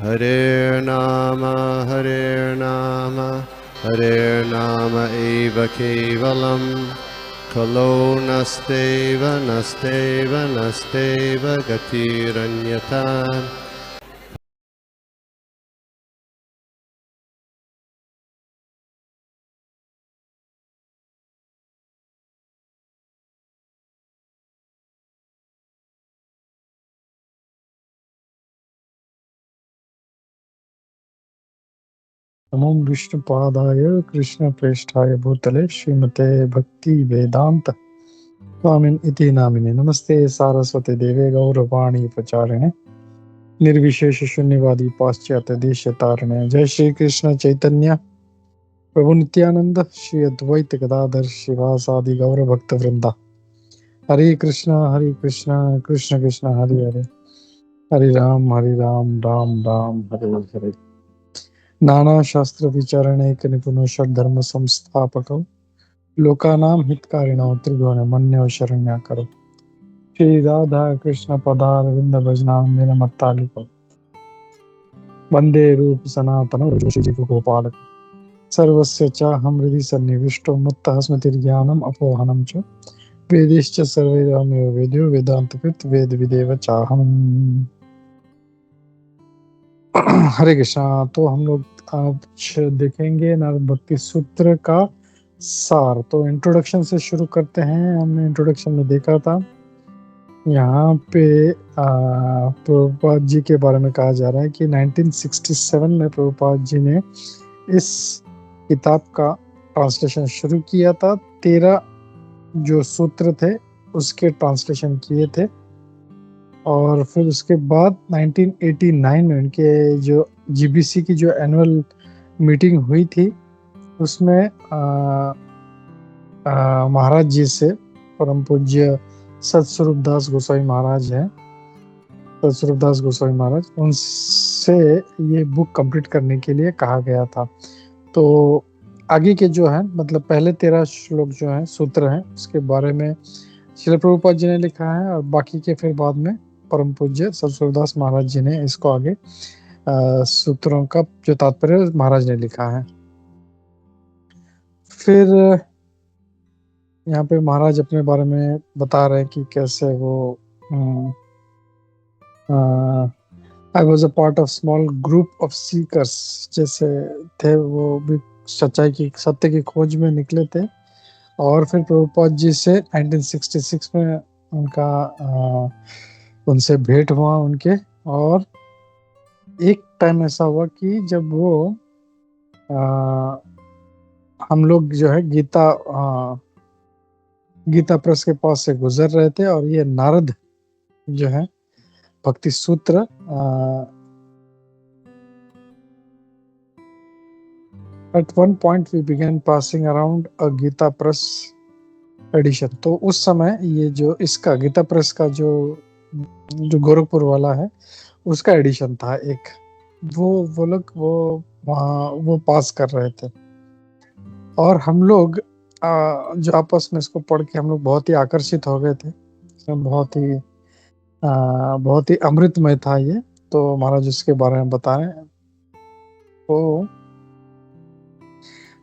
Hare Nama Hare Nama eva kevalam Kalo nasteva nasteva nasteva gatiranyata. नमो विष्णुपादाय कृष्णप्रेष्ठाय भूतले श्रीमते भक्ति वेदांत स्वामिन् इति नामिने। नमस्ते सारस्वती देवे गौरवाणी प्रचारिणे निर्विशेष शून्यवादी पाश्चात्य देश तारिणे। जय श्री कृष्ण चैतन्य प्रभु नित्यानंद श्री अद्वैत गदाधर शिवासादि गौर भक्त वृंदा। हरे कृष्ण कृष्ण कृष्ण हरे हरे, हरे राम राम राम हरे हरे। नाना शास्त्र विचारणैक निपुनो षड्धर्म संस्थापकौ लोकानां हितकारिणौ त्रिभुवनमन्यो शरण्याकरौ। श्री राधा कृष्ण पदारविंद भजनामृत मत्तालिकौ वंदे रूप सनातनौ श्री गोपालक सर्वस्य चाहं हृदि सन्निविष्टो मत्तः स्मृतिर्ज्ञानम् अपोहनं च वेदैश्च सर्वैरहमेव वेद्यो वेदान्तकृत वेद विदेव चाहम्। हरे कृष्णा। तो हम लोग आज देखेंगे नारद भक्ति सूत्र का सार। तो इंट्रोडक्शन से शुरू करते हैं। हमने इंट्रोडक्शन में देखा था यहाँ पे प्रभुपाद जी के बारे में कहा जा रहा है कि 1967 में प्रभुपाद जी ने इस किताब का ट्रांसलेशन शुरू किया था। 13 जो सूत्र थे उसके ट्रांसलेशन किए थे और फिर उसके बाद 1989 में उनके जो जीबीसी की जो एनुअल मीटिंग हुई थी उसमें महाराज जी से परम पूज्य सतस्वरूप दास गोस्वामी महाराज हैं, सतस्वरूप दास गोस्वामी महाराज, उनसे ये बुक कंप्लीट करने के लिए कहा गया था। तो आगे के जो है मतलब पहले 13 श्लोक जो हैं सूत्र हैं उसके बारे में श्रील प्रभुपाद जी ने लिखा है और बाकी के फिर बाद में परम पूज्य सतस्वरूप दास महाराज जी ने इसको आगे सूत्रों का जो तात्पर्य महाराज ने लिखा है। फिर यहाँ पे महाराज अपने बारे में बता रहे हैं कि कैसे वो I was a part of small group of seekers, जैसे थे वो भी सच्चाई की सत्य की खोज में निकले थे। और फिर प्रभुपाद जी से 1966 में उनका उनसे भेंट हुआ उनके। और एक टाइम ऐसा हुआ कि जब वो हम लोग जो है गीता प्रेस के पास से गुजर रहे थे और ये नारद जो है भक्ति सूत्र at one point we began passing around a Gita press edition. तो उस समय ये जो इसका गीता प्रेस का जो गोरखपुर वाला है उसका एडिशन था एक, वो लोग वो वहाँ वो पास कर रहे थे और हम लोग जो आपस में इसको पढ़ के हम लोग बहुत ही आकर्षित हो गए थे। बहुत ही अमृतमय था ये। तो महाराज इसके बारे में बताएं। तो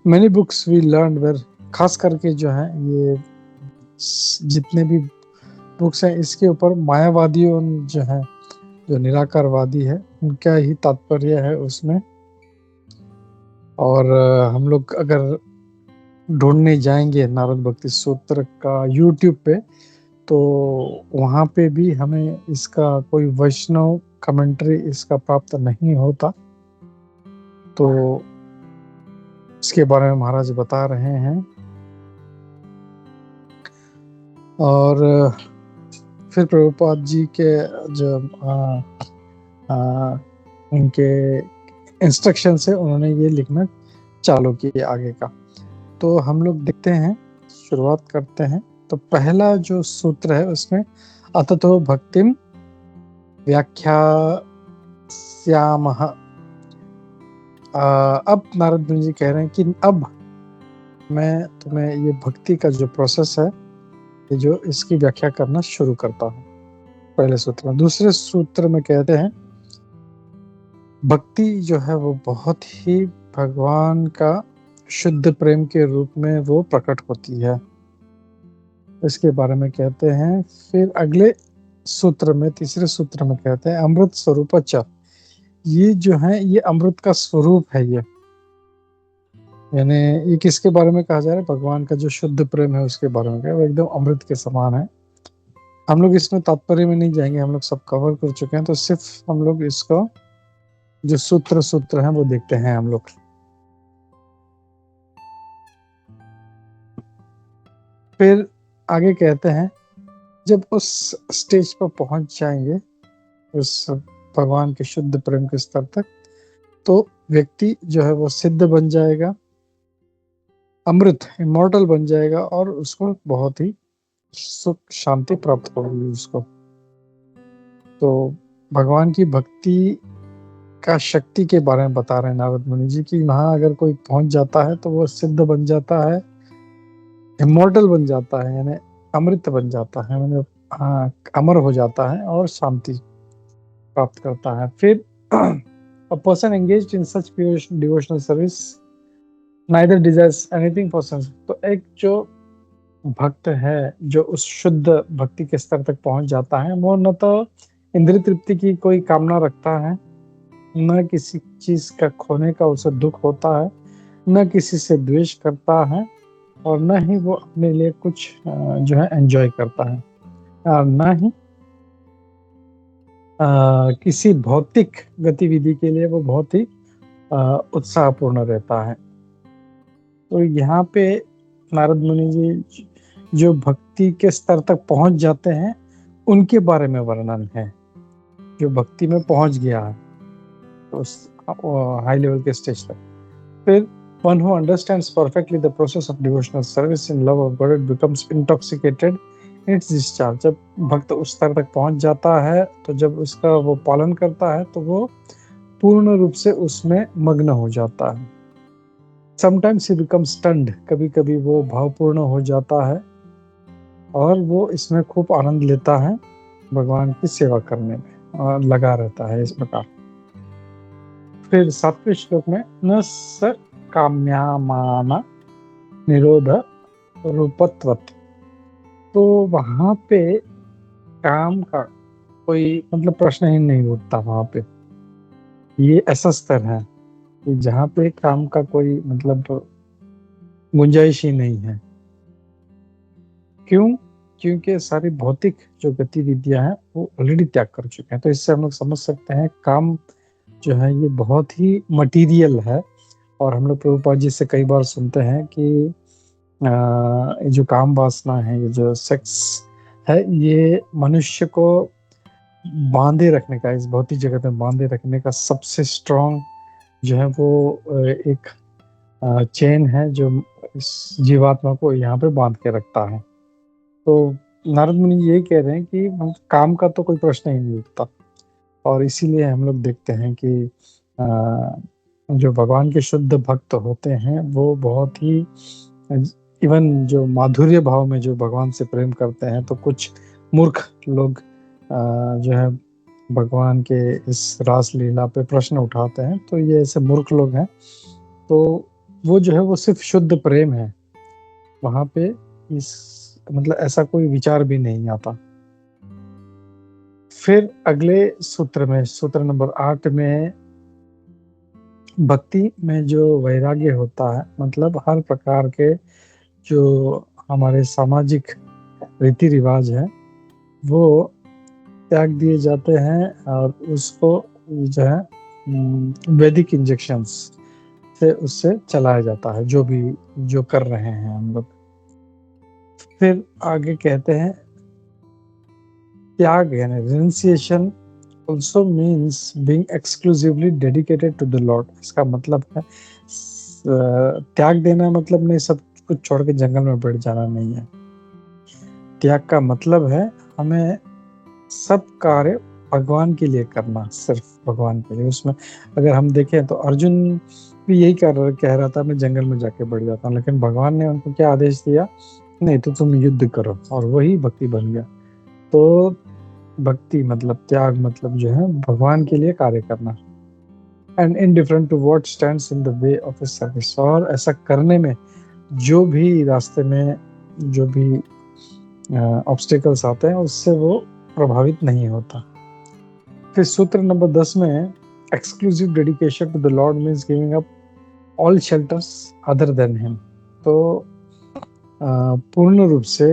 many books we learn were, खास करके जो है ये जितने भी बुक्स हैं इसके ऊपर मायावादियों जो है जो निराकारवादी है उनका ही तात्पर्य है उसमें। और हम लोग अगर ढूंढने जाएंगे नारद भक्ति सूत्र का YouTube पे तो वहाँ पे भी हमें इसका कोई वैष्णव कमेंट्री इसका प्राप्त नहीं होता। तो इसके बारे में महाराज बता रहे हैं। और फिर प्रभुपाद जी के जो उनके इंस्ट्रक्शन से उन्होंने ये लिखना चालू किया आगे का। तो हम लोग देखते हैं, शुरुआत करते हैं। तो पहला जो सूत्र है उसमें अततो भक्तिम व्याख्यास्यामः। अब नारद मुनि जी कह रहे हैं कि अब मैं तुम्हें ये भक्ति का जो प्रोसेस है ये जो इसकी व्याख्या करना शुरू करता हूँ। पहले सूत्र में। दूसरे सूत्र में कहते हैं भक्ति जो है वो बहुत ही भगवान का शुद्ध प्रेम के रूप में वो प्रकट होती है, इसके बारे में कहते हैं। फिर अगले सूत्र में, तीसरे सूत्र में कहते हैं अमृत स्वरूपच। ये जो है ये अमृत का स्वरूप है। ये यानी ये किसके बारे में कहा जा रहा है? भगवान का जो शुद्ध प्रेम है उसके बारे में कहा, वो एकदम अमृत के समान है। हम लोग इसमें तात्पर्य में नहीं जाएंगे, हम लोग सब कवर कर चुके हैं, तो सिर्फ हम लोग इसको जो सूत्र है वो देखते हैं हम लोग। फिर आगे कहते हैं जब उस स्टेज पर पहुंच जाएंगे, उस भगवान के शुद्ध प्रेम के स्तर तक, तो व्यक्ति जो है वो सिद्ध बन जाएगा, अमृत इमॉर्टल बन जाएगा, और उसको बहुत ही सुख शांति प्राप्त होगी उसको। तो भगवान की भक्ति का शक्ति के बारे में बता रहे हैं नारद मुनि जी कि वहां अगर कोई पहुंच जाता है तो वो सिद्ध बन जाता है, इमॉर्टल बन जाता है, यानी अमृत बन जाता है, मतलब अमर हो जाता है और शांति प्राप्त करता है। फिर a person engaged in such pure devotional service neither desires anything for sense। तो एक जो भक्त है जो उस शुद्ध भक्ति के स्तर तक पहुंच जाता है, वो न तो इंद्रिय तृप्ति की कोई कामना रखता है, न किसी चीज का खोने का उसे दुख होता है, न किसी से द्वेष करता है, और न ही वो अपने लिए कुछ जो है एंजॉय करता है, और न ही किसी भौतिक गतिविधि के लिए वो बहुत ही उत्साहपूर्ण रहता है। तो यहाँ पे नारद मुनि जी जो भक्ति के स्तर तक पहुंच जाते हैं उनके बारे में वर्णन है। जो भक्ति में पहुंच गया है उस हाई लेवल के स्टेज तक। फिर one who understands perfectly the process of devotional service in love of God, it becomes intoxicated in its discharge। जब भक्त उस स्तर तक पहुंच जाता है तो जब उसका वो पालन करता है तो वो पूर्ण रूप से उसमें मग्न हो जाता है। Sometimes he becomes stunned, कभी कभी वो भावपूर्ण हो जाता है और वो इसमें खूब आनंद लेता है, भगवान की सेवा करने में और लगा रहता है इस प्रकार। फिर 7वें श्लोक में न स काम्यामान निरोध रूपत्वत। तो वहां पे काम का कोई मतलब प्रश्न ही नहीं उठता। वहां पे ये ऐसा स्तर है कि जहाँ पे काम का कोई मतलब गुंजाइश ही नहीं है। क्यों? क्योंकि सारी भौतिक जो गतिविधियां हैं वो ऑलरेडी त्याग कर चुके हैं। तो इससे हम लोग समझ सकते हैं काम जो है ये बहुत ही मटीरियल है। और हम लोग प्रभुपाद जी से कई बार सुनते हैं कि जो काम वासना है, ये जो सेक्स है, ये मनुष्य को बांधे रखने का, इस भौतिक जगत में बांधे रखने का सबसे स्ट्रॉन्ग जो है वो एक चेन है जो इस जीवात्मा को यहाँ पे बांध के रखता है। तो नारद मुनि ये कह रहे हैं कि काम का तो कोई प्रश्न ही नहीं उठता। और इसीलिए हम लोग देखते हैं कि जो भगवान के शुद्ध भक्त होते हैं वो बहुत ही इवन जो माधुर्य भाव में जो भगवान से प्रेम करते हैं, तो कुछ मूर्ख लोग जो है भगवान के इस रास लीला पे प्रश्न उठाते हैं। तो ये ऐसे मूर्ख लोग हैं। तो वो जो है वो सिर्फ शुद्ध प्रेम है, वहां पे इस मतलब ऐसा कोई विचार भी नहीं आता। फिर अगले सूत्र में, सूत्र नंबर 8 में, भक्ति में जो वैराग्य होता है, मतलब हर प्रकार के जो हमारे सामाजिक रीति रिवाज है वो त्याग दिए जाते हैं और उसको जो है वैदिक इंजेक्शंस से उससे चलाया जाता है, जो कर रहे हैं हम लोग। फिर आगे कहते हैं त्याग यानी रिनसिएशन also means being exclusively dedicated to the Lord। इसका मतलब है त्याग देना मतलब नहीं सब कुछ छोड़ के जंगल में बैठ जाना नहीं है। त्याग का मतलब है हमें सब कार्य भगवान के लिए करना, सिर्फ भगवान के लिए। उसमें अगर हम देखें तो अर्जुन भी यही कह रहा था मैं जंगल में जाके बैठ जाता हूँ, लेकिन भगवान ने उनको क्या आदेश दिया? नहीं तो तुम युद्ध करो, और वही भक्ति बन गया। तो भक्ति मतलब त्याग मतलब जो है भगवान के लिए कार्य करना। And indifferent to what stands in the way of his service. और ऐसा करने में जो भी रास्ते में जो भी ऑब्स्टिकल्स आते हैं उससे वो प्रभावित नहीं होता। फिर सूत्र नंबर 10 में exclusive dedication to the lord means giving up all shelters other than him. तो पूर्ण रूप से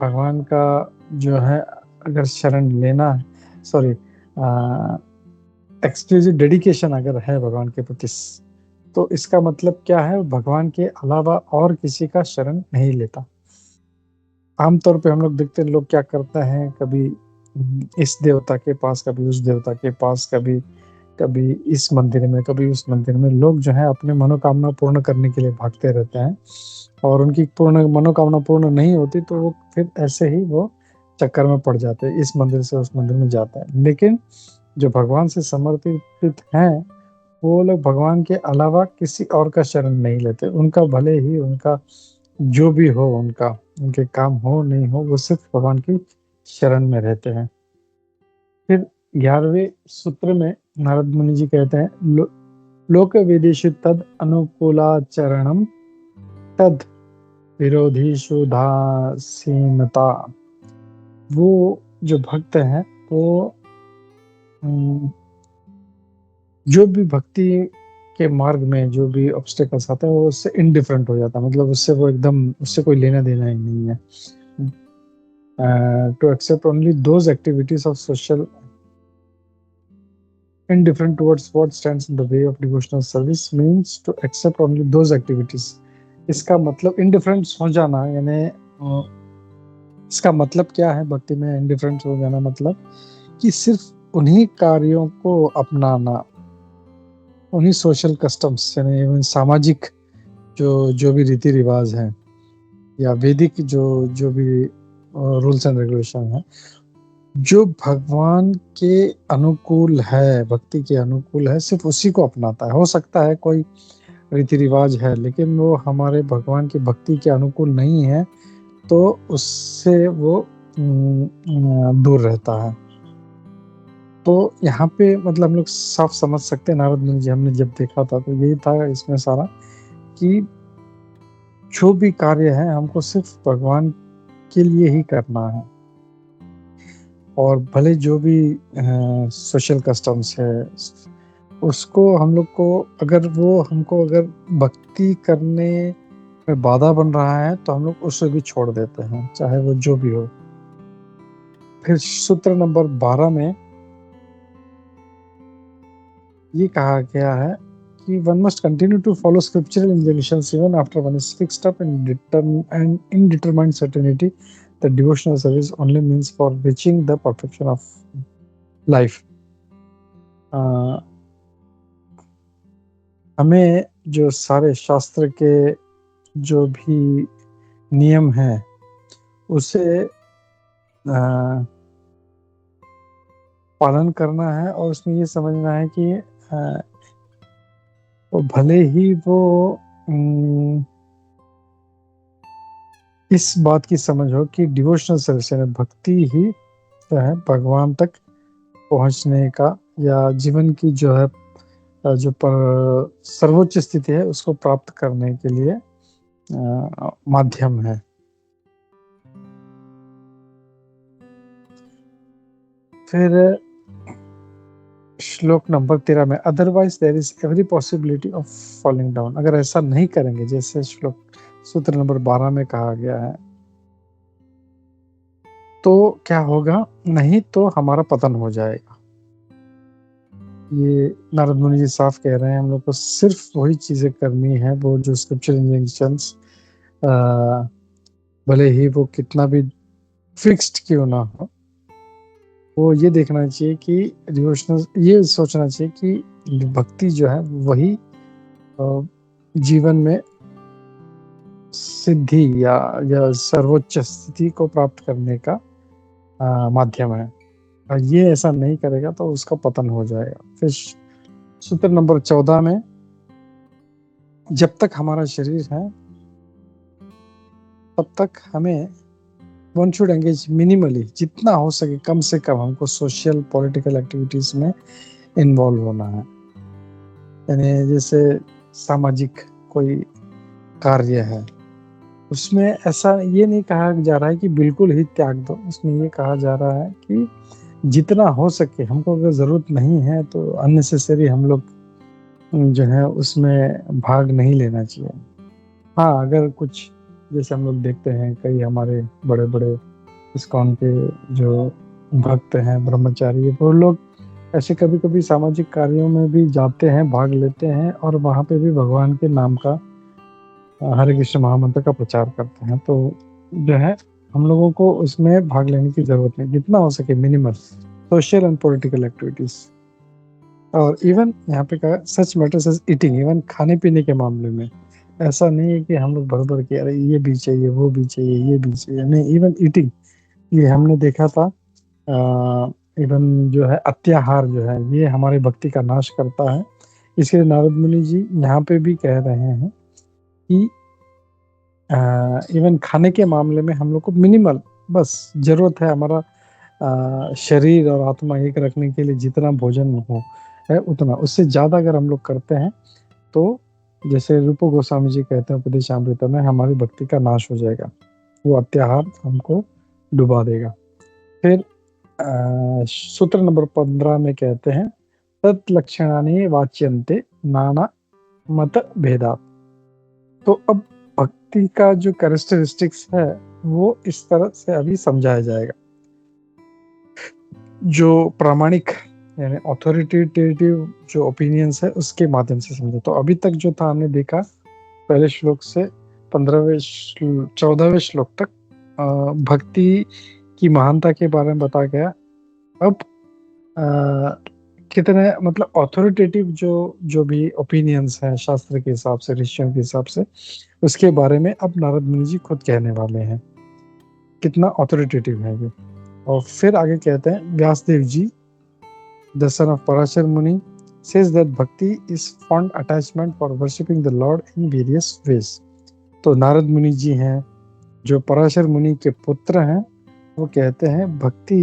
भगवान का जो है अगर शरण लेना है, सॉरी, एक्सक्लूसिव डेडिकेशन अगर है भगवान के प्रति, तो इसका मतलब क्या है, भगवान के अलावा और किसी का शरण नहीं लेता। आमतौर पे हम लोग देखते हैं लोग क्या करते हैं, कभी इस देवता के पास, कभी उस देवता के पास, कभी कभी इस मंदिर में, कभी उस मंदिर में, लोग जो है अपने मनोकामना पूर्ण करने के लिए भागते रहते हैं और उनकी पूर्ण मनोकामना पूर्ण नहीं होती तो वो फिर ऐसे ही वो चक्कर में पड़ जाते हैं, इस मंदिर से उस मंदिर में जाते हैं। लेकिन जो भगवान से समर्पित हैं वो लोग भगवान के अलावा किसी और का शरण नहीं लेते। उनका भले ही उनका जो भी हो, उनका उनके काम हो नहीं हो, वो सिर्फ भगवान की शरण में रहते हैं। फिर 11वें सूत्र में नारद मुनि जी कहते हैं लोक विदेशु तद अनुकूलाचरणम तद विरोधीषु दासीनता। वो जो भक्त हैं वो जो भी भक्ति के मार्ग में जो भी ऑब्स्टेकल्स आते हैं वो उससे इनडिफरेंट हो जाता है, मतलब उससे वो एकदम, उससे कोई लेना देना ही नहीं है। To accept only those activities of social indifferent towards what stands in the way of devotional service means to accept only those activities। इसका मतलब indifference हो जाना, यानी इसका मतलब क्या है भक्ति में indifference हो जाना, मतलब कि सिर्फ उन्हीं कार्यों को अपनाना, उन्हीं सोशल कस्टम्स यानी सामाजिक जो भी रीति रिवाज हैं या वैदिक जो भी रूल्स एंड रेगुलेशन है, जो भगवान के अनुकूल है, भक्ति के अनुकूल है, सिर्फ उसी को अपनाता है। हो सकता है कोई रीति रिवाज है लेकिन वो हमारे भगवान की भक्ति के अनुकूल नहीं है तो उससे वो दूर रहता है। तो यहाँ पे मतलब हम लोग साफ समझ सकते हैं, नारद मुनि जी हमने जब देखा था तो यही था इसमें सारा, कि जो भी कार्य है हमको सिर्फ भगवान के लिए ही करना है। और भले जो भी सोशल कस्टम्स है उसको हम लोग को, अगर वो हमको अगर भक्ति करने में बाधा बन रहा है तो हम लोग उसे भी छोड़ देते हैं, चाहे वो जो भी हो। फिर सूत्र नंबर 12 में ये कहा गया है कि one must continue to follow scriptural injunctions even after one is fixed up in indeterminate certainty that devotional service only means for reaching the perfection of life। हमें जो सारे शास्त्र के जो भी नियम हैं उसे पालन करना है और उसमें ये समझना है कि तो भले ही वो इस बात की समझ हो कि डिवोशनल सर्विस यानी भक्ति ही जो है भगवान तक पहुंचने का या जीवन की जो है जो सर्वोच्च स्थिति है उसको प्राप्त करने के लिए माध्यम है। फिर श्लोक नंबर 13 में otherwise there is every possibility of falling down. अगर ऐसा नहीं करेंगे जैसे सूत्र नंबर 12 में कहा गया है तो क्या होगा, नहीं तो हमारा पतन हो जाएगा। ये नारद मुनि जी साफ कह रहे हैं हम लोग को सिर्फ वही चीजें करनी है, वो जो स्क्रिप्चर इंजंक्शंस भले ही वो कितना भी फिक्स्ड क्यों ना हो, वो ये देखना चाहिए कि डिवोशनल, ये सोचना चाहिए कि भक्ति जो है वही जीवन में सिद्धि या सर्वोच्च स्थिति को प्राप्त करने का माध्यम है। और ये ऐसा नहीं करेगा तो उसका पतन हो जाएगा। फिर सूत्र नंबर 14 में जब तक हमारा शरीर है तब तक हमें वन शुड एंगेज मिनिमली, जितना हो सके कम से कम हमको सोशल पॉलिटिकल एक्टिविटीज में इन्वॉल्व होना है। यानी जैसे सामाजिक कोई कार्य है, उसमें ऐसा ये नहीं कहा जा रहा है कि बिल्कुल ही त्याग दो। उसमें ये कहा जा रहा है कि जितना हो सके, हमको अगर ज़रूरत नहीं है तो अननेसेसरी हम लोग जो है उसमें भाग नहीं लेना चाहिए। हाँ, अगर कुछ जैसे हम लोग देखते हैं कई हमारे बड़े-बड़े इस्कॉन के जो भक्त हैं, ब्रह्मचारी, वो लोग ऐसे कभी-कभी सामाजिक कार्यों में भी जाते हैं, भाग लेते हैं और वहाँ पे भी भगवान के नाम का हरे कृष्ण महामंत्र का प्रचार करते हैं। तो जो है हम लोगों को उसमें भाग लेने की ज़रूरत नहीं, जितना हो सके minimal social and political activities. और इवन यहाँ पे कहा such matters as eating, even खाने-पीने के मामले में। ऐसा नहीं है कि हम लोग भर-भर के अरे ये भी चाहिए, वो भी चाहिए, ये भी चाहिए, नहीं, इवन ईटिंग। ये हमने देखा था इवन जो है अत्याहार जो है ये हमारी भक्ति का नाश करता है। इसलिए नारद मुनि जी यहाँ पे भी कह रहे हैं कि इवन खाने के मामले में हम लोग को मिनिमल बस ज़रूरत है, हमारा शरीर और आत्मा एक रखने के लिए जितना भोजन हो है उतना, उससे ज़्यादा अगर हम लोग करते हैं तो जैसे रूप गोस्वामी जी कहते हैं उपदेशामृत में, हमारी भक्ति का नाश हो जाएगा, वो अत्याहार हमको डुबा देगा। फिर सूत्र नंबर 15 में कहते हैं तत् लक्षणानि वाच्यन्ते नाना मत भेदात्। तो अब भक्ति का जो कैरेक्टरिस्टिक्स है वो इस तरह से अभी समझाया जाएगा, जो प्रामाणिक यानी ऑथोरिटेटिव जो ओपिनियंस है उसके माध्यम से समझे। तो अभी तक जो था हमने देखा पहले श्लोक से 14वें श्लोक तक भक्ति की महानता के बारे में बताया गया। अब कितने मतलब ऑथोरिटेटिव जो भी ओपिनियंस हैं शास्त्र के हिसाब से, ऋषियों के हिसाब से, उसके बारे में अब नारद मुनि जी खुद कहने वाले हैं कितना ऑथोरिटेटिव है ये। और फिर आगे कहते हैं व्यासदेव जी द सन ऑफ पराशर मुनि says that bhakti is fond attachment for worshipping the Lord in various ways। तो नारद मुनि जी हैं जो पराशर मुनि के पुत्र हैं, वो कहते हैं भक्ति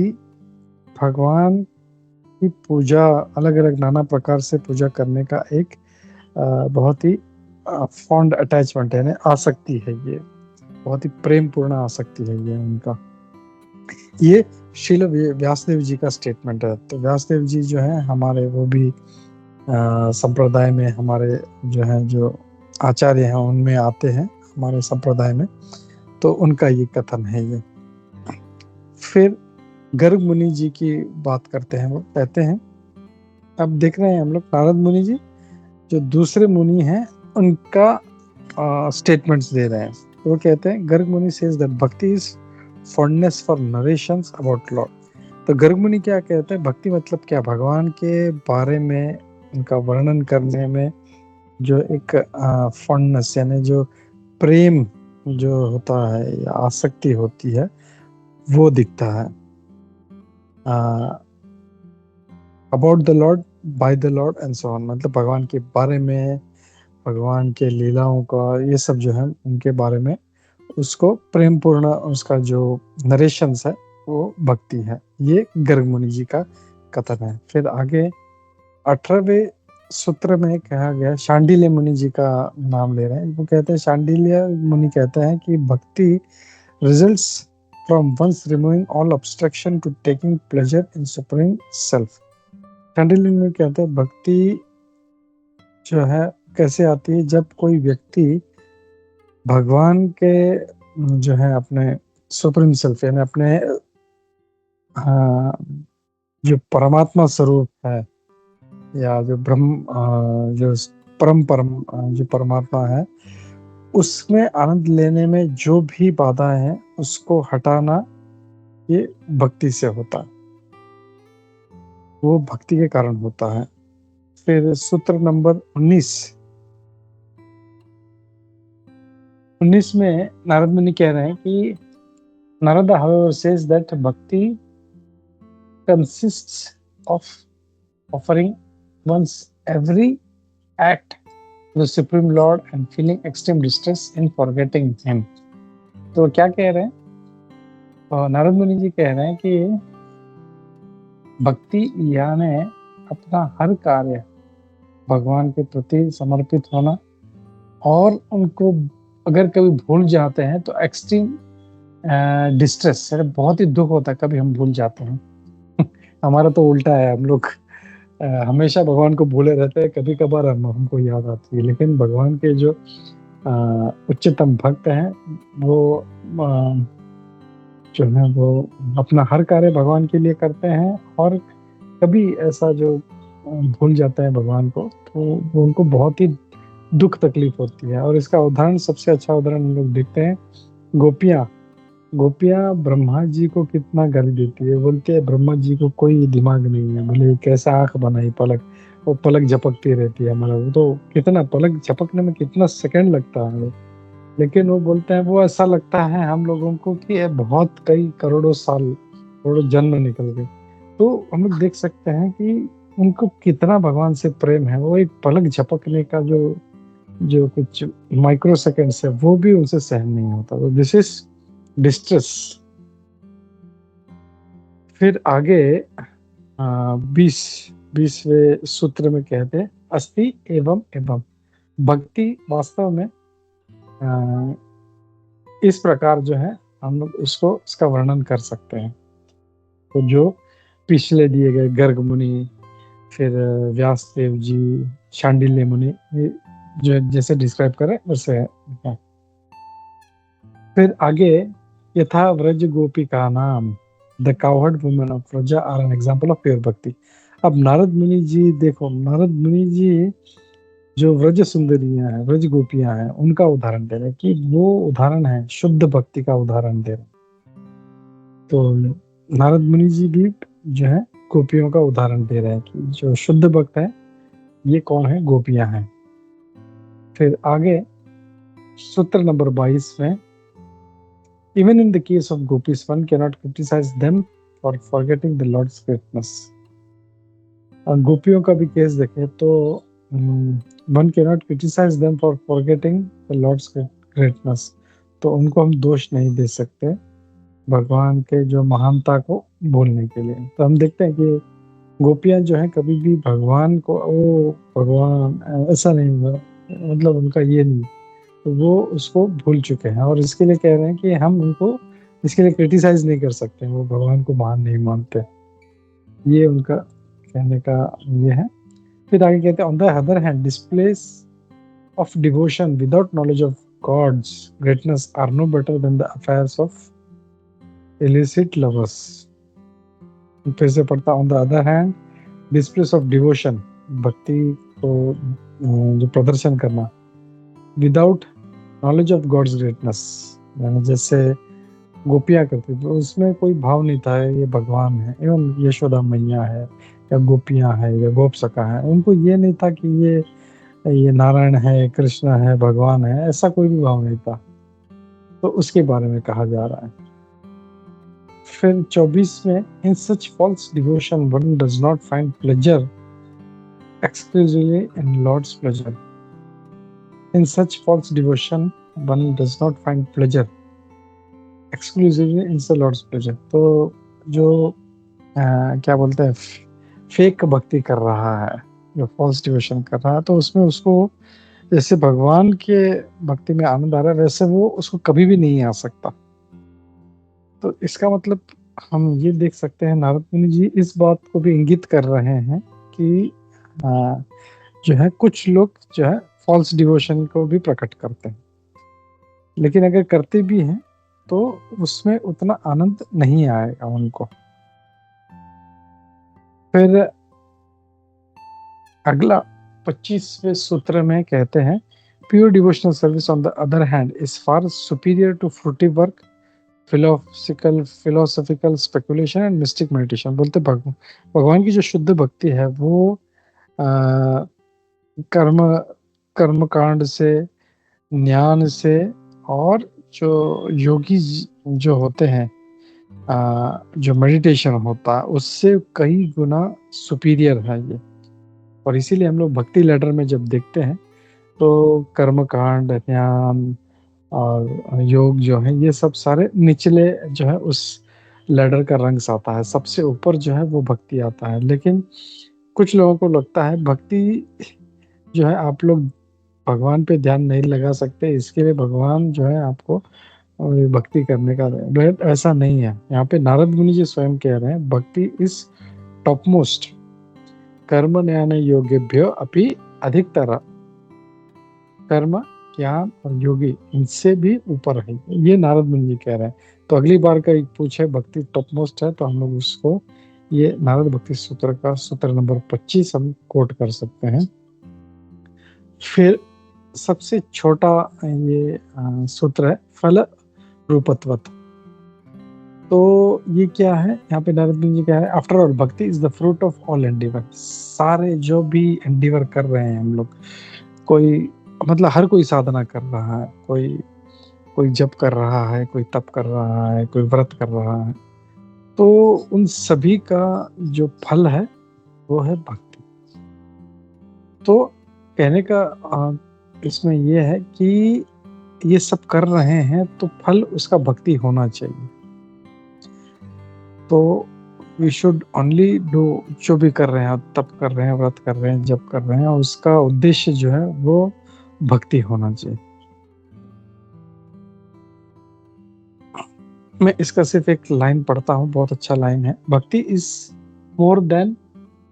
भगवान की पूजा अलग अलग नाना प्रकार से पूजा करने का एक बहुत ही फॉन्ड अटैचमेंट है, आसक्ति है, ये बहुत ही प्रेम पूर्ण आसक्ति है ये उनका। ये श्रील व्यासदेव जी का स्टेटमेंट है। तो व्यासदेव जी जो है हमारे वो भी संप्रदाय में हमारे जो है जो आचार्य हैं उनमें आते हैं हमारे संप्रदाय में, तो उनका ये कथन है ये। फिर गर्ग मुनि जी की बात करते हैं, वो कहते हैं, अब देख रहे हैं हम लोग नारद मुनि जी जो दूसरे मुनि हैं उनका स्टेटमेंट्स दे रहे हैं। तो वो कहते हैं गर्ग मुनि सेज दैट भक्ति is fondness for narrations about Lord. तो गर्ग मुनि क्या कहते हैं, भक्ति मतलब क्या, भगवान के बारे में उनका वर्णन करने में जो एक फॉन्डनेस यानी जो प्रेम जो होता है या आसक्ति होती है वो दिखता है। About the Lord, by the Lord and so on, मतलब भगवान के बारे में, भगवान के लीलाओं का ये सब जो है उनके बारे में उसको प्रेम पूर्ण उसका जो नरेशंस है वो भक्ति है। ये गर्ग मुनि जी का कथन है। फिर आगे 18वें सूत्र में कहा गया, शांडिल्य मुनि जी का नाम ले रहे हैं। वो कहते हैं, शांडिल्य मुनि कहते हैं कि bhakti results from one's removing all obstruction to taking pleasure in supreme self. Shandilya मुनि कहते हैं भक्ति जो है कैसे आती है, जब कोई व्यक्ति भगवान के जो है अपने सुप्रीम सेल्फ यानी अपने जो परमात्मा स्वरूप है या जो ब्रह्म जो परम जो परमात्मा है उसमें आनंद लेने में जो भी बाधाएं हैं उसको हटाना, ये भक्ति से होता है, वो भक्ति के कारण होता है। फिर सूत्र नंबर 19 में नारद मुनि कह रहे हैं कि Narad however says that bhakti consists of offering one's every act to the Supreme Lord and feeling extreme distress in forgetting him। तो क्या कह रहे हैं, तो नारद मुनि जी कह रहे हैं कि भक्ति यानी अपना हर कार्य भगवान के प्रति समर्पित होना, और उनको अगर कभी भूल जाते हैं तो एक्सट्रीम डिस्ट्रेस, बहुत ही दुख होता है कभी हम भूल जाते हैं। हमारा तो उल्टा है, हम लोग हमेशा भगवान को भूले रहते हैं, कभी कभार हमको याद आती है। लेकिन भगवान के जो उच्चतम भक्त हैं वो जो है वो अपना हर कार्य भगवान के लिए करते हैं, और कभी ऐसा जो भूल जाते हैं भगवान को तो वो उनको बहुत ही दुख तकलीफ होती है। और इसका उदाहरण, सबसे अच्छा उदाहरण हम लोग देखते हैं, गोपियां ब्रह्मा जी को कितना गाली देती है। बोलते हैं ब्रह्मा जी को कोई दिमाग नहीं है, बोले कैसा आंख बनाई, पलक वो पलक झपकती रहती है हमारा, वो तो कितना पलक झपकने में कितना सेकंड लगता है। लेकिन वो बोलते हैं वो ऐसा लगता है हम लोगों को कि ये बहुत कई करोड़ों साल, करोड़ों जन्म निकल गए। तो हम लोग देख सकते हैं कि उनको कितना भगवान से प्रेम है। वो एक पलक झपकने का जो कुछ माइक्रो सेकेंड्स है वो भी उनसे सहन नहीं होता। तो दिस इज डिस्ट्रेस। फिर आगे 20वें सूत्र में कहते हैं अस्ति एवं एवं। भक्ति वास्तव में इस प्रकार जो है हम लोग उसको इसका वर्णन कर सकते हैं। तो जो पिछले दिए गए गर्ग मुनि, फिर व्यासदेव जी, शांडिल्य मुनि जो जैसे डिस्क्राइब करे वैसे है। फिर आगे यथा व्रज गोपिका नाम, the cowherd women of Vraja are an example of pure bhakti. अब नारद मुनि जी देखो, नारद मुनि जी जो व्रज सुंदरियां हैं, व्रज गोपियां हैं, उनका उदाहरण दे रहे हैं कि वो उदाहरण है शुद्ध भक्ति का उदाहरण दे रहे हैं। तो नारद मुनि जी भी जो है गोपियों का उदाहरण दे रहे हैं कि जो शुद्ध भक्त है ये कौन है, गोपियां हैं। फिर आगे सूत्र नंबर 22 में, even in the case of gopis one cannot criticize them for forgetting the Lord's greatness। गोपियों का भी केस देखें तो one cannot criticize them for forgetting the Lord's greatness। तो उनको हम दोष नहीं दे सकते भगवान के जो महानता को भूलने के लिए। तो हम देखते हैं कि गोपियां जो है कभी भी भगवान को ओ भगवान ऐसा नहीं हुआ, मतलब उनका ये नहीं, तो वो उसको भूल चुके हैं। और इसके लिए कह रहे हैं कि हम उनको इसके लिए क्रिटिसाइज नहीं कर सकते, वो भगवान को महान नहीं मानते, ये उनका कहने का ये है। फिर आगे कहते हैं on the other hand displays of devotion without knowledge of God's greatness are no better than the affairs of illicit lovers। फिर से पढ़ता, on the other hand displays of devotion, भक्ति को जो प्रदर्शन करना, without knowledge of God's greatness, जैसे गोपियां करती तो उसमें कोई भाव नहीं था ये भगवान है, एवं यशोदा मैया है या गोपियां है या गोप सखा है, उनको ये नहीं था कि ये नारायण है, कृष्ण है, भगवान है, ऐसा कोई भी भाव नहीं था। तो उसके बारे में कहा जा रहा है। फिर 24 में, in such false devotion one does not find pleasure exclusively in Lord's pleasure. In such false devotion one does not find pleasure exclusively in the Lord's pleasure. तो जो क्या बोलते हैं, फेक भक्ति कर रहा है, जो फॉल्स डिवोशन कर रहा है, तो उसमें उसको जैसे भगवान के भक्ति में आनंद आ रहा है वैसे वो उसको कभी भी नहीं आ सकता। तो इसका मतलब हम ये देख सकते हैं नारद मुनि जी इस बात को भी इंगित कर रहे हैं कि जो है कुछ लोग जो है फॉल्स डिवोशन को भी प्रकट करते हैं, लेकिन अगर करते भी हैं तो उसमें उतना आनंद नहीं आएगा उनको। फिर अगला 25वें सूत्र में कहते हैं pure devotional service on the other hand is far superior to fruity work, philosophical speculation and mystic meditation. बोलते भगवान की जो शुद्ध भक्ति है वो कर्म कांड से, ज्ञान से, और जो योगी जो होते हैं जो मेडिटेशन होता है उससे कई गुना सुपीरियर है ये। और इसीलिए हम लोग भक्ति लेडर में जब देखते हैं तो कर्म कांड, ध्यान और योग जो है ये सब सारे निचले जो है उस लैडर का रंग आता है, सबसे ऊपर जो है वो भक्ति आता है। लेकिन कुछ लोगों को लगता है भक्ति जो है आप लोग भगवान पे ध्यान नहीं लगा सकते, इसके लिए भगवान जो है आपको भक्ति करने का ऐसा नहीं है। यहाँ पे नारद मुनि जी स्वयं कह रहे हैं भक्ति इज टॉप मोस्ट कर्म ज्ञान योग्यभ्यो अपि अधिकतर। कर्म ज्ञान और योगी इनसे भी ऊपर है, ये नारद मुनि जी कह रहे हैं। तो अगली बार का एक पूछे भक्ति टॉप मोस्ट है तो हम लोग उसको ये नारद भक्ति सूत्र का सूत्र नंबर 25 हम कोट कर सकते हैं। फिर सबसे छोटा ये सूत्र है फल रूपत्वत। तो ये क्या है, यहाँ पे नारद मुनि जी क्या है, आफ्टर ऑल भक्ति is the fruit of all endeavour. सारे जो भी एंडीवर कर रहे हैं हम लोग, कोई मतलब हर कोई साधना कर रहा है, कोई जप कर रहा है, कोई तप कर रहा है, कोई व्रत कर रहा है, तो उन सभी का जो फल है वो है भक्ति। तो कहने का इसमें ये है कि ये सब कर रहे हैं तो फल उसका भक्ति होना चाहिए। तो वी शुड ओनली डू, जो भी कर रहे हैं, तप कर रहे हैं, व्रत कर रहे हैं, जप कर रहे हैं, उसका उद्देश्य जो है वो भक्ति होना चाहिए। मैं इसका सिर्फ एक लाइन पढ़ता हूँ, बहुत अच्छा लाइन है। Bhakti is more than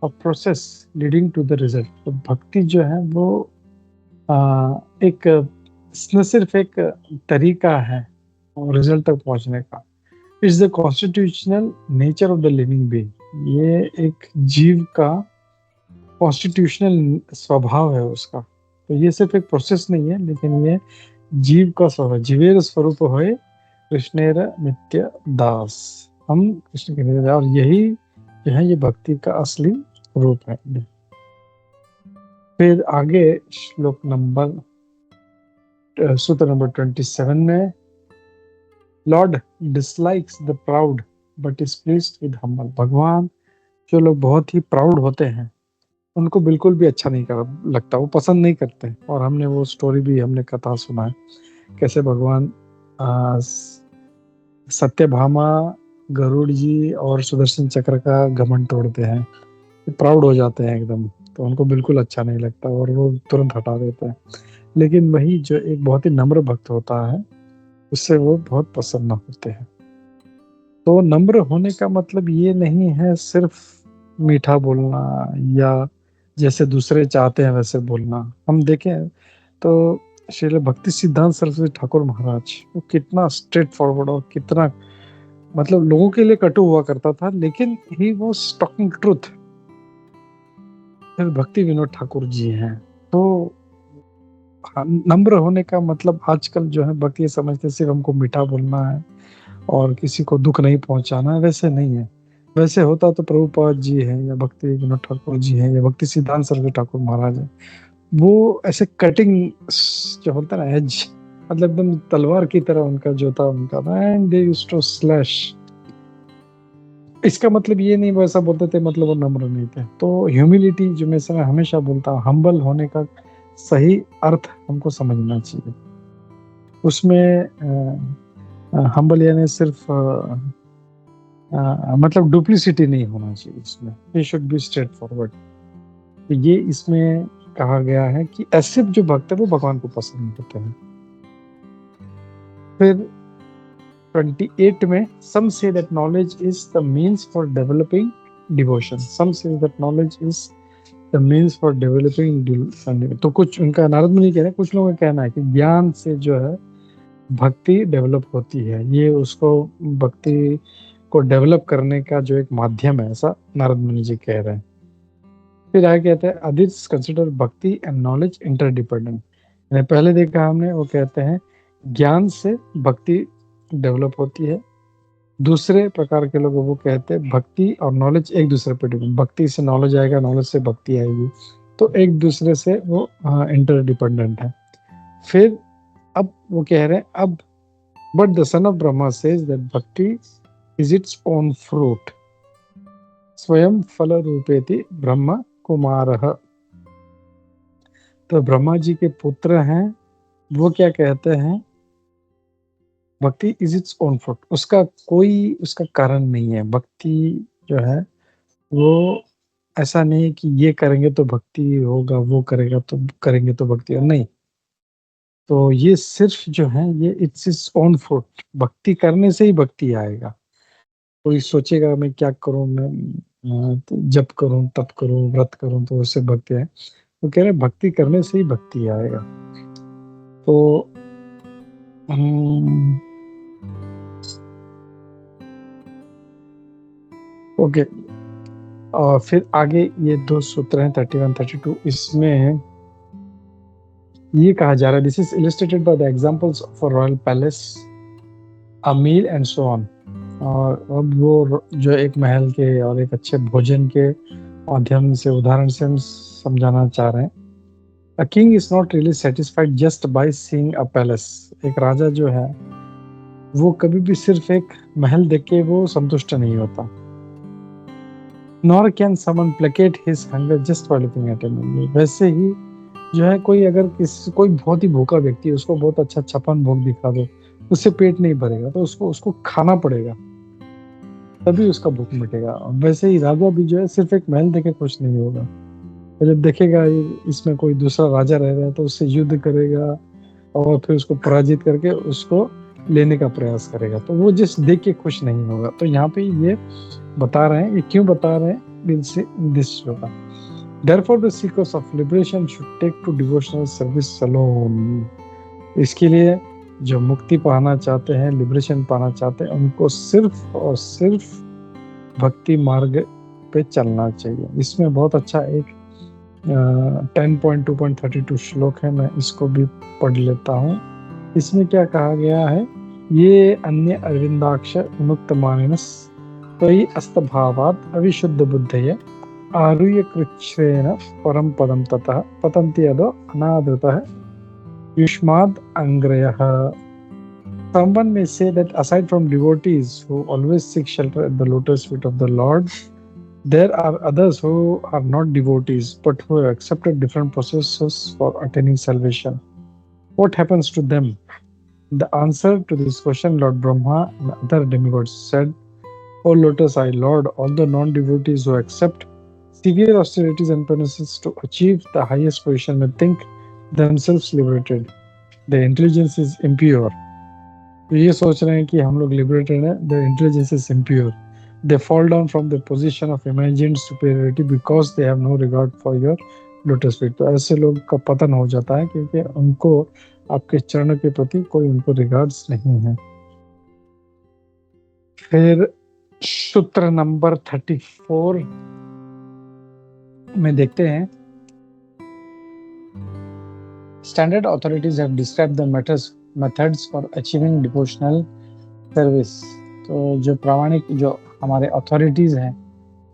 a process leading to the result. तो भक्ति जो है वो एक न सिर्फ एक तरीका है रिजल्ट तक पहुंचने का। It's the constitutional nature of the living being. ये एक जीव का कॉन्स्टिट्यूशनल स्वभाव है उसका। तो ये सिर्फ एक प्रोसेस नहीं है, लेकिन ये जीव का स्वभाव। जीवेर स्वरूप होए कृष्णेर नित्य दास। हम कृष्ण के नित्य दास, और यही जो है ये भक्ति का असली रूप है। फिर आगे श्लोक नंबर सूत्र नंबर 27 में, Lord dislikes the proud but is pleased with humble. भगवान जो लोग बहुत ही प्राउड होते हैं उनको बिल्कुल भी अच्छा नहीं लगता, वो पसंद नहीं करते। और हमने वो स्टोरी भी, हमने कथा सुना है कैसे भगवान सत्यभामा, गरुड़ जी और सुदर्शन चक्र का घमंड तोड़ते हैं, प्राउड हो जाते हैं एकदम, तो उनको बिल्कुल अच्छा नहीं लगता और वो तुरंत हटा देते हैं। लेकिन वही जो एक बहुत ही नम्र भक्त होता है उससे वो बहुत प्रसन्न होते हैं। तो नम्र होने का मतलब ये नहीं है सिर्फ मीठा बोलना या जैसे दूसरे चाहते हैं वैसे बोलना। हम देखें तो श्रील भक्ति सिद्धांत सरस्वती ठाकुर महाराज वो कितना स्ट्रेट फॉरवर्ड और कितना मतलब लोगों के लिए कटु हुआ करता था, लेकिन ही वाज टॉकिंग ट्रूथ। फिर भक्ति विनोद ठाकुर जी हैं। तो नम्र होने का मतलब आजकल जो है भक्ति समझते सिर्फ हमको मीठा बोलना है और किसी को दुख नहीं पहुंचाना है, वैसे नहीं है। वैसे होता तो प्रभुपाद जी है या भक्ति विनोद ठाकुर जी है या भक्ति सिद्धांत सरस्वती ठाकुर महाराज है, वो ऐसे कटिंग जो होता है ना एज, मतलब एकदम तलवार की तरह उनका जो था उनका, and they used to slash. इसका मतलब ये नहीं वैसा बोलते थे मतलब वो नम्र नहीं थे। तो ह्यूमिलिटी जो मैं हमेशा बोलता हूँ, हम्बल होने का सही अर्थ हमको समझना चाहिए। उसमें हम्बल यानी सिर्फ मतलब डुप्लिसिटी नहीं होना चाहिए इसमें, ये शुड बी स्ट्रेट फॉरवर्ड। तो ये इसमें कहा गया है कि ऐसे जो भक्त है वो भगवान को पसंद करते हैं। फिर 28 में, some say that knowledge is the means for developing devotion. Some say that knowledge is the means for developing devotion. तो कुछ उनका नारद मुनि कह रहे हैं, कुछ लोगों का कहना है कि ज्ञान से जो है भक्ति डेवलप होती है, ये उसको भक्ति को डेवलप करने का जो एक माध्यम है, ऐसा नारद मुनि जी कह रहे हैं। फिर आगे कहते हैं अदिस कंसिडर भक्ति एंड नॉलेज इंटरडिपेंडेंट। पहले देखा हमने, वो कहते हैं ज्ञान से भक्ति डेवलप होती है। दूसरे प्रकार के लोग वो कहते हैं भक्ति और नॉलेज एक दूसरे पर डिपेंड, भक्ति से नॉलेज आएगा, नॉलेज से भक्ति आएगी, तो एक दूसरे से वो इंटरडिपेंडेंट है। फिर अब वो कह रहे हैं अब but the son of Brahma says that भक्ति इज इट्स ओन फ्रूट स्वयं फल रूपेति ब्रह्म कुमारः। तो ब्रह्मा जी के पुत्र हैं, वो क्या कहते हैं, भक्ति इज इट्स ओन फ्रूट, उसका कोई उसका कारण नहीं है। भक्ति जो है वो ऐसा नहीं है कि ये करेंगे तो भक्ति होगा, वो करेंगे तो भक्ति होगा, नहीं। तो ये सिर्फ जो है ये इट्स इज ओन फ्रूट, भक्ति करने से ही भक्ति आएगा। कोई सोचेगा मैं क्या करूं, मैं तो जप करूं, तप करूं, व्रत करूं तो उससे भक्ति आए। वो कह रहे भक्ति करने से ही भक्ति आएगा। तो ओके, और फिर आगे ये 2 सूत्र हैं 31 32, इसमें ये कहा जा रहा है, this is illustrated by the examples of a royal palace, a meal and so on. और अब वो जो एक महल के और एक अच्छे भोजन के माध्यम से, उदाहरण से हम समझाना चाह रहे हैं। A king is not really satisfied just by seeing a palace. एक राजा जो है वो कभी भी सिर्फ एक महल देख के वो संतुष्ट नहीं होता। Nor can someone placate his hunger just by looking at him. वैसे ही जो है कोई बहुत ही भूखा व्यक्ति है, उसको बहुत अच्छा छप्पन भोग दिखा दो, उससे पेट नहीं भरेगा, तो उसको खाना पड़ेगा, तभी उसका भूख मिटेगा। वैसे ही राजा भी जो है सिर्फ एक महल देखे खुश नहीं होगा, तो जब देखेगा इसमें कोई दूसरा राजा रह रहा है तो उससे युद्ध करेगा और फिर उसको पराजित करके उसको लेने का प्रयास करेगा, तो वो जिस देख के खुश नहीं होगा। तो यहाँ पे ये बता रहे हैं, ये क्यों बता रहे हैं this shloka, therefore the seekers of liberation should take to devotional service alone. इसके लिए जो मुक्ति पाना चाहते हैं, लिबरेशन पाना चाहते हैं, उनको सिर्फ और सिर्फ भक्ति मार्ग पे चलना चाहिए। इसमें बहुत अच्छा एक 10.2.32 श्लोक है, मैं इसको भी पढ़ लेता हूँ। इसमें क्या कहा गया है, ये अन्य अरविंदाक्ष मुक्त मानस त्वयि अस्तभावात् अविशुद्ध बुद्धये आरुह्य कृच्छ्रेण परम पदम ततः पतन्ति अधो अनादृतः युष्माद् अंग्रयः. Someone may say that aside from devotees who always seek shelter at the lotus feet of the Lord, there are others who are not devotees but who have accepted different processes for attaining salvation. What happens to them? The answer to this question, Lord Brahma and other demigods said, O lotus eye Lord, all the non-devotees who accept severe austerities and penances to achieve the highest position may think themselves liberated. Their intelligence is impure. तो ये सोच रहे हैं कि हम लोग liberated हैं, their intelligence is impure. They fall down from the position of imagined superiority because they have no regard for your lotus feet. तो ऐसे लोग का पतन हो जाता है क्योंकि उनको आपके चरणों के प्रति कोई उनको रिगार्ड्स नहीं है। फिर सूत्र नंबर 34 में देखते हैं, Standard authorities have described the methods for achieving devotional service. तो जो प्रामाणिक जो हमारे अथॉरिटीज हैं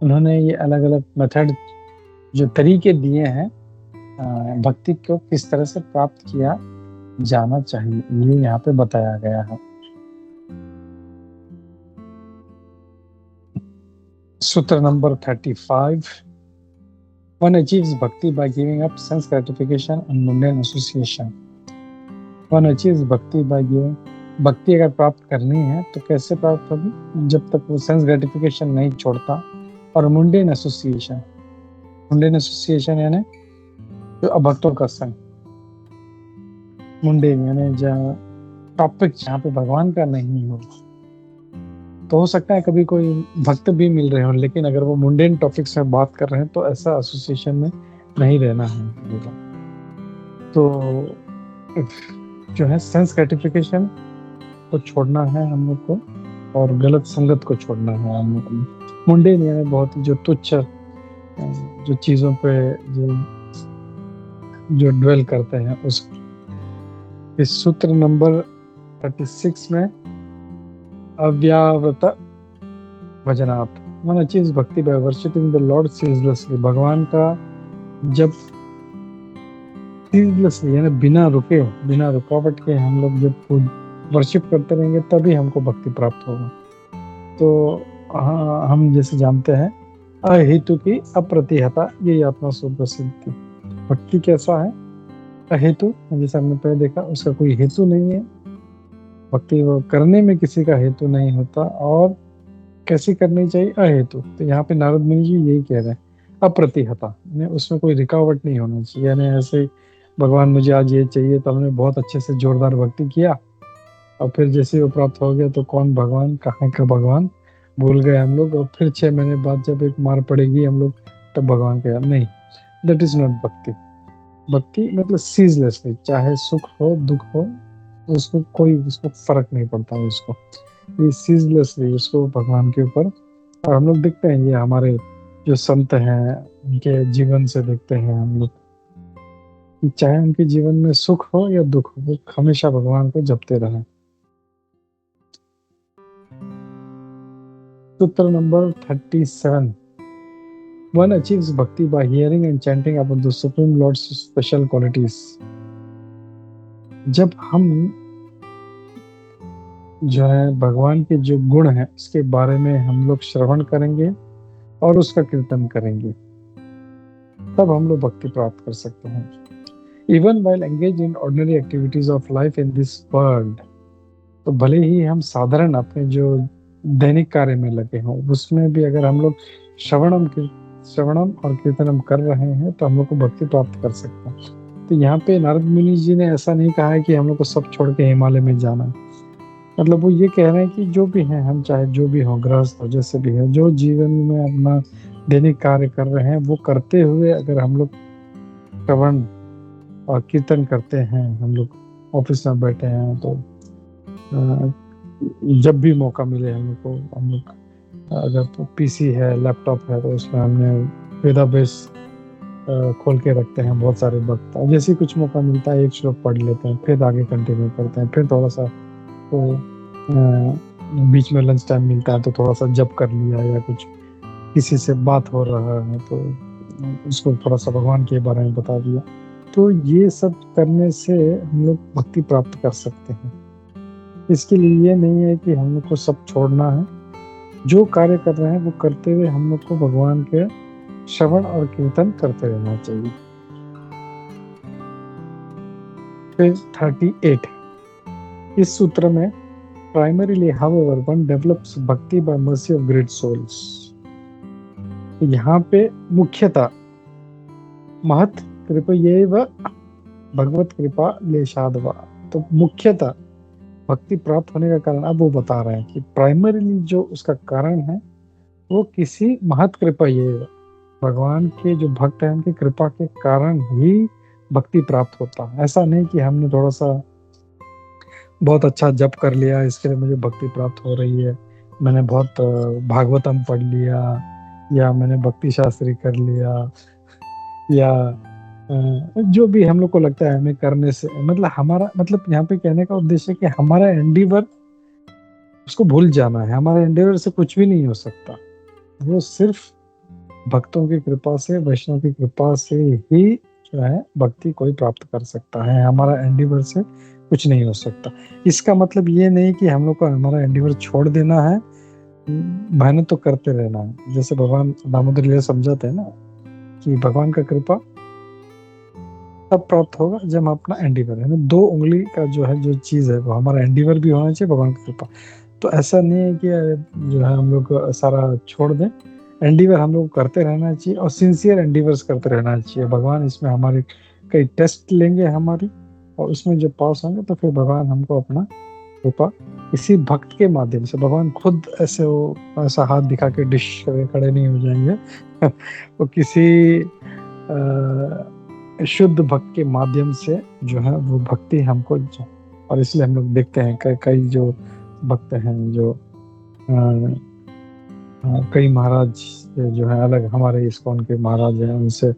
उन्होंने ये अलग अलग मेथड जो तरीके दिए हैं भक्ति को किस तरह से प्राप्त किया जाना चाहिए, ये यहाँ पे बताया गया है। सूत्र number 35, One achieves bhakti by giving up sense gratification and mundane association. One achieves bhakti by giving, भक्ति अगर प्राप्त करनी है तो कैसे प्राप्त होगी, जब तक वो सेंस ग्रेटिफिकेशन नहीं छोड़ता और मुंडेन एसोसिएशन, मुंडेन एसोसिएशन यानी जो अभक्तों का संग, मुंडेन यानी जहाँ टॉपिक जहाँ पे भगवान का नहीं हो। तो हो सकता है कभी कोई भक्त भी मिल रहे हो, लेकिन अगर वो मुंडेन टॉपिक्स में बात कर रहे हैं तो ऐसा एसोसिएशन में नहीं रहना है। तो जो है सेंस ग्रेटिफिकेशन को छोड़ना है हम लोग को और गलत संगत को छोड़ना है हम लोग को। मुंडेन यानी बहुत जो तुच्छ जो चीज़ों पे जो ड्वेल करते हैं उस। इस सूत्र नंबर 36 में अव्यावृत भजनात्, one achieves bhakti by worshipping the lord ceaselessly. भगवान का जब सीजलेसली यानी बिना रुके, बिना रुकावट के हम लोग जब वर्शिप करते रहेंगे तभी हमको भक्ति प्राप्त होगा। तो हम जैसे जानते हैं अहेतु की अप्रतिहता, यही आत्मा सुप्रसिद्ध थी। भक्ति कैसा है, अहेतु, जैसे हमने पहले देखा उसका कोई हेतु नहीं है, भक्ति वो करने में किसी का हेतु नहीं होता, और कैसी करनी चाहिए, अहेतु। तो यहाँ पे नारद मुनि जी यही कह रहे हैं, अप्रतिहता, यानी उसमें कोई रुकावट नहीं होना चाहिए। यानी ऐसे भगवान मुझे आज ये चाहिए, तो हमने बहुत अच्छे से जोरदार भक्ति किया और फिर जैसे ही वो प्राप्त हो गया तो कौन भगवान, कहाँ का भगवान, भूल गए हम लोग। और फिर 6 महीने बाद जब एक मार पड़ेगी हम लोग, तब भगवान का याद नहीं। दैट इज नॉट भक्ति। भक्ति मतलब सीजलेसली, चाहे सुख हो दुख हो, उसको कोई उसको फर्क नहीं पड़ता उसको, ये सीजलेसली उसको भगवान के ऊपर। और हम लोग देखते हैं ये हमारे जो संत हैं उनके जीवन से देखते हैं हम लोग कि चाहे उनके जीवन में सुख हो या दुख हो, वो हमेशा भगवान को जपते रहे। सूत्र number 37। One achieves bhakti by hearing and chanting about the Supreme Lord's special qualities. जब हम जो है भगवान के जो गुण हैं उसके बारे में हम लोग श्रवण करेंगे और उसका कीर्तन करेंगे, तब हम लोग भक्ति प्राप्त कर सकते हैं। Even while engaged in ordinary activities of life in this world, तो भले ही हम साधारण अपने जो दैनिक कार्य में लगे हों, उसमें भी अगर हम लोग श्रवणम और कीर्तनम कर रहे हैं तो हम लोग को भक्ति प्राप्त कर सकते हैं। तो यहाँ पे नारद मुनि जी ने ऐसा नहीं कहा है कि हम लोग को सब छोड़ के हिमालय में जाना है। मतलब वो ये कह रहे हैं कि जो भी हैं हम, चाहे जो भी हो, गृहस्थ हो, जैसे भी है, जो जीवन में अपना दैनिक कार्य कर रहे हैं वो करते हुए अगर हम लोग श्रवण और कीर्तन करते हैं, हम लोग ऑफिस में बैठे हैं तो जब भी मौका मिले हम लोग को, हम लोग अगर तो पीसी है, लैपटॉप है, तो उसमें हमने वेदाभ्यास खोल के रखते हैं बहुत सारे वक्त। जैसे कुछ मौका मिलता है एक श्लोक पढ़ लेते हैं, फिर आगे कंटिन्यू करते हैं, फिर थोड़ा सा तो बीच में लंच टाइम मिलता है तो थोड़ा सा जप कर लिया, या कुछ किसी से बात हो रहा है तो उसको थोड़ा सा भगवान के बारे में बता दिया। तो ये सब करने से हम लोग भक्ति प्राप्त कर सकते हैं। इसके लिए ये नहीं है कि हम लोग को सब छोड़ना है, जो कार्य कर रहे हैं वो करते हुए हम लोग को भगवान के श्रवण और कीर्तन करते रहना चाहिए। फिर 38। इस सूत्र में primarily however one develops bhakti by mercy of great souls। यहाँ पे मुख्यतः महत कृपयैव भगवत कृपा लेशादवा, तो मुख्यतः भक्ति प्राप्त होने का कारण अब वो बता रहे हैं कि प्राइमरीली जो उसका कारण है वो किसी महत कृपा, ये भगवान के जो भक्त हैं उनकी कृपा के कारण ही भक्ति प्राप्त होता है। ऐसा नहीं कि हमने थोड़ा सा बहुत अच्छा जप कर लिया इसके लिए मुझे भक्ति प्राप्त हो रही है, मैंने बहुत भागवतम पढ़ लिया, या मैंने भक्ति शास्त्री कर लिया, या जो भी हम लोग को लगता है हमें करने से, मतलब हमारा मतलब यहाँ पे कहने का उद्देश्य है कि हमारा एंडीवर उसको भूल जाना है। हमारा एंडीवर से कुछ भी नहीं हो सकता, वो सिर्फ भक्तों की कृपा से, वैष्णव की कृपा से ही जो है भक्ति कोई प्राप्त कर सकता है। हमारा एंडीवर से कुछ नहीं हो सकता। इसका मतलब ये नहीं कि हम लोग को हमारा एंडीवर छोड़ देना है, मेहनत तो करते रहना है। जैसे भगवान दामोदर लीला समझाते हैं ना कि भगवान का कृपा तब प्राप्त होगा जब हम अपना एंडीवर है ना, 2 उंगली का जो है जो चीज है वो हमारा एंडीवर भी होना चाहिए, भगवान की कृपा। तो ऐसा नहीं है कि जो है हम लोग सारा छोड़ दें, एंडीवर हम लोग करते रहना चाहिए और सिंसियर एंडीवर्स करते रहना चाहिए। भगवान इसमें हमारे कई टेस्ट लेंगे हमारी, और उसमें जब पास होंगे तो फिर भगवान हमको अपना कृपा इसी भक्त के माध्यम से, भगवान खुद ऐसे वो ऐसा हाथ दिखा के डिश खड़े नहीं हो जाएंगे वो किसी शुद्ध भक्त के माध्यम से जो है वो भक्ति हमको, और इसलिए हम लोग देखते हैं कई जो भक्त हैं जो कई महाराज जो है अलग हमारे इस्कॉन के महाराज हैं, उनसे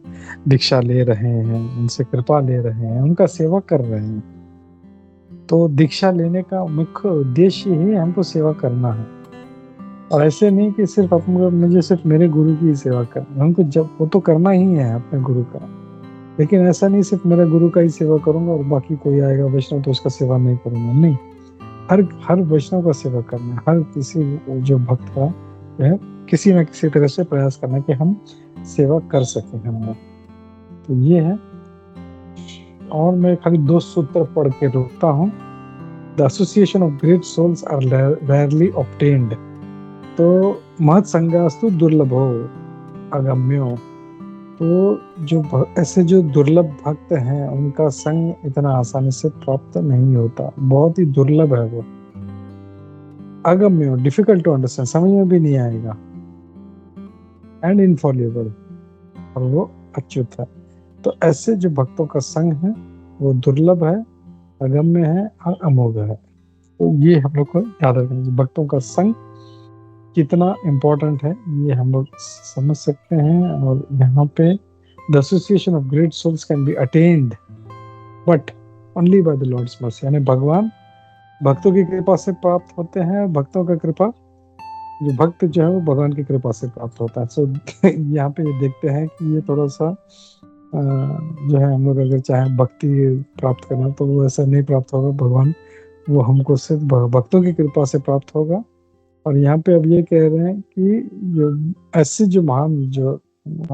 दीक्षा ले रहे हैं, उनसे कृपा ले रहे हैं, उनका सेवा कर रहे हैं। तो दीक्षा लेने का मुख्य उद्देश्य ही हमको सेवा करना है, और ऐसे नहीं कि सिर्फ मुझे सिर्फ मेरे गुरु की सेवा करना, हमको जब वो तो करना ही है अपने गुरु का, लेकिन ऐसा नहीं सिर्फ मेरा गुरु का ही सेवा करूंगा और बाकी कोई आएगा वैष्णव तो उसका सेवा नहीं करूंगा। नहीं, हर वैष्णव का सेवा करना, हर किसी जो भक्त का है किसी न किसी तरह से प्रयास करना कि हम सेवा कर सकें हम लोग। तो ये है, और मैं खाली 2 सूत्र पढ़ के रोकता हूँ। The association of great souls are rarely obtained, तो महत संगास्तु दुर्लभो अगम्यो, तो ऐसे जो दुर्लभ भक्त हैं उनका संग इतना आसानी से प्राप्त नहीं होता, बहुत ही दुर्लभ है वो, अगम्य हो, डिफिकल्ट टू अंडरस्टैंड, समझ में भी नहीं आएगा, एंड इनफॉलिएबल, और वो अच्युत है। तो ऐसे जो भक्तों का संग है वो दुर्लभ है, अगम्य है और अमोघ है। तो ये हम लोग को याद रखना चाहिए, भक्तों का संग कितना इम्पोर्टेंट है ये हम लोग समझ सकते हैं। और यहाँ पे the association of great souls can be attend but only by the lord's mercy, यानी भगवान भक्तों की कृपा से प्राप्त होते हैं। भक्तों का कृपा, जो भक्त जो है वो भगवान की कृपा से प्राप्त होता है। सो यहाँ पे ये देखते हैं कि ये थोड़ा सा जो है, हम लोग अगर चाहे भक्ति प्राप्त करना तो वो ऐसा नहीं प्राप्त होगा, भगवान वो हमको सिर्फ भक्तों की कृपा से प्राप्त होगा। और यहाँ पे अब ये कह रहे हैं कि जो ऐसे जो महान जो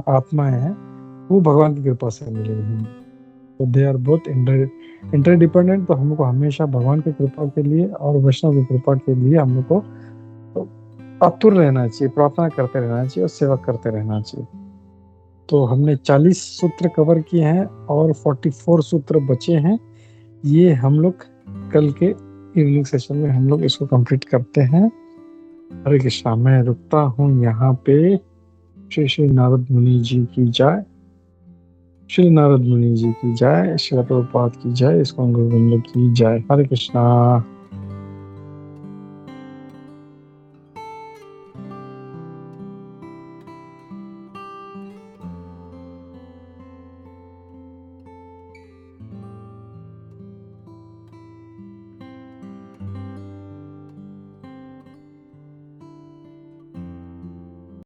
आत्माएं हैं वो भगवान की कृपा से मिलेंगी हमें, तो दे आर बोथ इंटरडिपेंडेंट। तो हमको हमेशा भगवान की कृपा के लिए और वैष्णव की कृपा के लिए हम लोग को आतुर रहना चाहिए, प्रार्थना करते रहना चाहिए और सेवा करते रहना चाहिए। तो हमने 40 सूत्र कवर किए हैं और 44 सूत्र बचे हैं। ये हम लोग कल के इवनिंग सेशन में हम लोग इसको कंप्लीट करते हैं। हरे कृष्णा। मैं रुकता हूँ यहाँ पे। श्री श्री नारद मुनि जी की जय, श्री नारद मुनि जी की जय, श्री प्रभुपाद की जय, इस्कॉन गोविंद की जय। हरे कृष्णा।